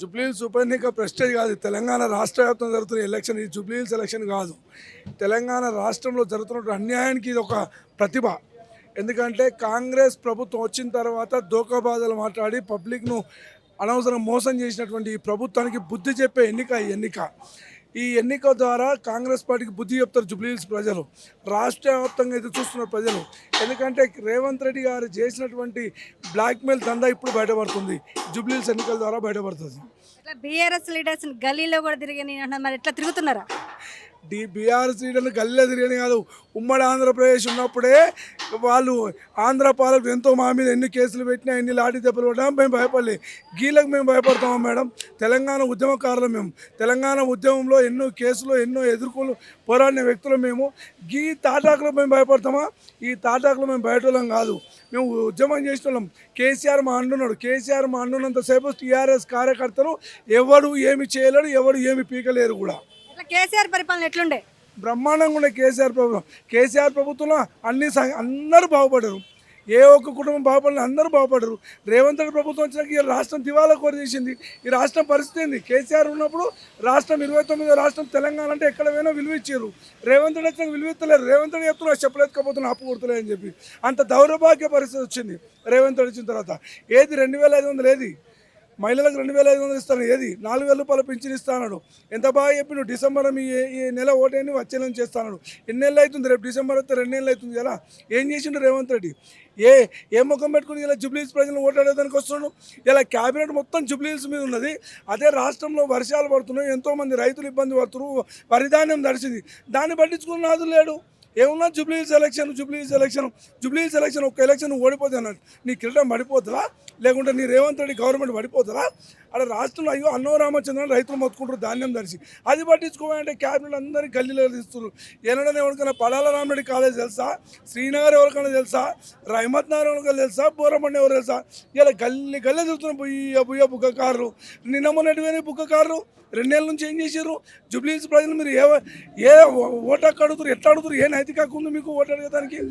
జూబ్లీహిల్స్ ఉప ఎన్నిక ప్రెస్టేజ్ కాదు. తెలంగాణ రాష్ట్ర వ్యాప్తంగా జరుగుతున్న ఎలక్షన్. ఇది జూబ్లీహిల్స్ ఎలక్షన్ కాదు. తెలంగాణ రాష్ట్రంలో జరుగుతున్న అన్యాయానికి ఇది ఒక ప్రతిభ. ఎందుకంటే కాంగ్రెస్ ప్రభుత్వం వచ్చిన తర్వాత దోకాబాజలు మాట్లాడి పబ్లిక్ను అనవసరం మోసం చేసినటువంటి ఈ ప్రభుత్వానికి బుద్ధి చెప్పే ఎన్నిక. ఈ ఎన్నిక ద్వారా కాంగ్రెస్ పార్టీకి బుద్ధి చెప్తారు జూబ్లీహిల్స్ ప్రజలు, రాష్ట్ర వ్యాప్తంగా ఎదురు చూస్తున్న ప్రజలు. ఎందుకంటే రేవంత్ రెడ్డి గారు చేసినటువంటి బ్లాక్మెయిల్ దందా ఇప్పుడు బయటపడుతుంది, జూబ్లీహిల్స్ ఎన్నికల ద్వారా బయటపడుతుంది. బీఆర్ఎస్ లీడర్స్ గల్లీలో కూడా తిరిగి మరి ఎట్లా తిరుగుతున్నారా? బీఆర్ఎస్ లీడర్లు గల్లీలో తిరిగని కాదు, ఉమ్మడి ఆంధ్రప్రదేశ్ ఉన్నప్పుడే వాళ్ళు ఆంధ్ర పాలకు ఎంతో మా మీద ఎన్ని కేసులు పెట్టినా ఎన్ని లాఠీ దెబ్బలు పడ్డా మేము భయపడలే. గీలకు మేము భయపడతామా మేడం? తెలంగాణ ఉద్యమకారులు మేము. తెలంగాణ ఉద్యమంలో ఎన్నో కేసులు ఎన్నో ఎదుర్కొలు పోరాడిన వ్యక్తులు మేము. గీ తాటాకులు మేము భయపడతామా? ఈ తాటాకులు మేము బయటోళ్ళం కాదు, మేము ఉద్యమం చేసిన వాళ్ళం. కేసీఆర్ మా అంటున్నాడు. కేసీఆర్ మా అంటున్నంతసేపు టీఆర్ఎస్ కార్యకర్తలు ఎవడు ఏమి చేయలేడు, ఎవడు ఏమి పీకలేరు కూడా. కేసీఆర్ పరిపాలన ఎట్లుండే? బ్రహ్మాండంగా ఉండే కేసీఆర్ ప్రభుత్వంలో అందరూ బాగుపడ్డారు. ఏ ఒక్క కుటుంబం బాగుపడలేదు, అందరూ బాగుపడ్డారు. రేవంత్ రెడ్డి ప్రభుత్వం వచ్చినాక ఈ రాష్ట్రం దివాలా కోరి చేసింది. ఈ రాష్ట్రం పరిస్థితి ఏంది? కేసీఆర్ ఉన్నప్పుడు రాష్ట్రం 29వ రాష్ట్రం తెలంగాణ అంటే ఎక్కడ పోయినా విలువ ఇచ్చారు. రేవంత్ రెడ్డి వచ్చినాక విలువ ఇస్తలేరు. రేవంత్ రెడ్డి చెప్తున్నా చెప్పలేకపోతున్నా, అప్పు కొడుతులే అని చెప్పి. అంత దౌర్భాగ్య పరిస్థితి వచ్చింది రేవంత్ రెడ్డి వచ్చిన తర్వాత. ఏది 2500 ఏది? మహిళలకు 2500 ఇస్తాను. ఏది 4000 రూపాయలు పింఛన్ ఇస్తాడు. ఎంత బాగా చెప్పి నువ్వు డిసెంబర్ ఈ నెల ఓటేని వచ్చే నెల చేస్తాడు. ఎన్నేళ్ళు అవుతుంది? రేపు డిసెంబర్ వస్తే 2 నెలలు అవుతుంది కదా. ఏం చేసిండు రేవంత్ రెడ్డి? ఏ ముఖం పెట్టుకుని ఇలా జూబ్లీహిల్స్ ప్రజలను ఓటాడేదానికి వస్తున్నాడు? ఇలా క్యాబినెట్ మొత్తం జూబ్లీహిల్స్ మీద ఉన్నది. అదే రాష్ట్రంలో వర్షాలు పడుతున్నాయి, ఎంతోమంది రైతులు ఇబ్బంది పడుతున్నారు, వరిధాన్యం తడిచింది. దాన్ని పట్టించుకున్న నాదు లేడు. ఏమన్నా జూబ్లీహిల్స్ ఎలక్షన్ ఒక్క ఎలక్షన్ ఓడిపోతే అన్నట్టు నీ కిరీటం పడిపోతుందా? లేకుంటే నీ రేవంత్ రెడ్డి గవర్నమెంట్ పడిపోతుందా? అక్కడ రాష్ట్రంలో అయ్యో అన్నో రామచంద్రన్ రైతులు మొత్తుకుంటారు ధాన్యం ధరిచి. అది పట్టించుకోవాలంటే క్యాబినెట్ అందరినీ గల్లీలో తీస్తున్నారు. ఏనాడని ఎవరికైనా పడాల రామరెడ్డి కాలేజ్ తెలుసా? శ్రీనగర్ ఎవరికైనా తెలుసా? రహమత్ నగర్ ఎవరికైనా తెలుసా? బోరమండి ఎవరు తెలుసా? ఇలా గల్లీ తిరుగుతున్న బుయ్య బుక్కకారులు. నిన్న మొన్నటివే బుక్కకారులు 2 నెలల నుంచి ఏం చేశారు? జూబ్లీహిల్స్ ప్రజలు మీరు ఏ ఓటు హక్కు అడుగుతారు? ఎట్లా అడుగుతారు? ఏ నైతిక హక్కు ఉంది మీకు ఓటు అడగడానికి?